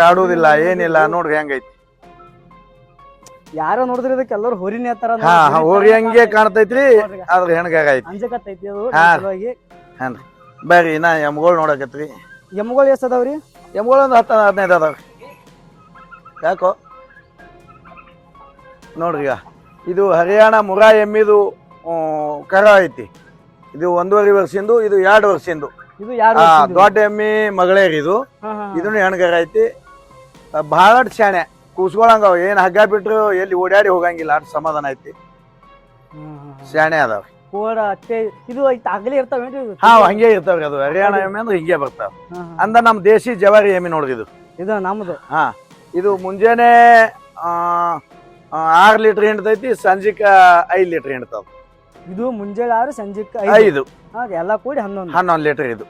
ಕಾಡುದಿಲ್ಲ ಏನಿಲ್ಲ ನೋಡ್ರಿ ಹೆಂಗೈತಿ. ಯಾರೋ ನೋಡಿದ್ರೆ ಇದಕ್ಕೆ ಎಲ್ಲರೂ ಹೊರಿನೇ ಹತ್ತಾರ ಹಾ ಹೋರಿ ಹಂಗೆ ಕಾಣ್ತೈತ್ರಿ, ಆದ್ರ ಹೆಣ್ಗಾಗ ಐತಿ. ಅಂಜಕತ್ತೈತಿ ಅದು ಹಾ. ಸಲುವಾಗಿ. ಹಾನ್ರಿ ಬರ್ರಿ ನಾ ಎಮ್ಗಳು ನೋಡಕತ್ರಿ. ಎಮ್ಗಳು ಎಷ್ಟ್ ಅದಾವ್ರಿ? ಎಮ್ಗಳು ಒಂದು 10-15 ಅದಾವ್ರಿ. ಯಾಕೋ ನೋಡ್ರಿ ಈಗ ಇದು ಹರಿಯಾಣ ಮುರಾ ಎಮ್ಮಿದು ಕರ ಐತಿ. ಇದು 1.5 ವರ್ಷದ್ದು, ಇದು 2 ವರ್ಷದ್ದು. ಇದು ಯಾರು ದೊಡ್ಡ ಎಮ್ಮಿ ಮಗಳೇರಿ ಇದು. ಇದನ್ನು ಹೆಣ್ಗರ ಐತಿ. ಬಹಳ ಶಾಣೆ ಕೂಸ್ಕೊಳಂಗವ, ಏನ್ ಹಗ್ಗ ಬಿಟ್ರು ಎಲ್ಲಿ ಓಡಾಡಿ ಹೋಗಂಗಿಲ್ಲ, ಅಷ್ಟು ಸಮಾಧಾನ ಐತಿ. ಶಾಣೆ ಅದಾವ. ಇದು ಆಗಲೇ ಇರ್ತಾವೇನ್ರಿ? ಹಾ ಹಂಗೆ ಇರ್ತಾವ್ರಿ. ಅದು ಹರಿಯಾಣ ಎಮ್ಮೆ ಅಂದ್ರೆ ಹಿಂಗೆ ಬರ್ತಾವ. ಅಂದ ನಮ್ ದೇಶಿ ಜವಾರಿ ಎಮ್ಮಿ ನೋಡ್ರಿ ಇದು. ಇದು ನಮ್ದು. ಹಾ ಇದು ಮುಂಜಾನೆ 6 ಲೀಟರ್ ಹಿಂಡ್ತೈತಿ, ಸಂಜಿಕ 5 ಲೀಟರ್ ಹಿಂಡ್ತಾವ. ಇದು ಮುಂಜಾನೆ 6 ಸಂಜೆ 5 ಎಲ್ಲ ಕೂಡಿ 11 ಲೀಟರ್ ಇದು.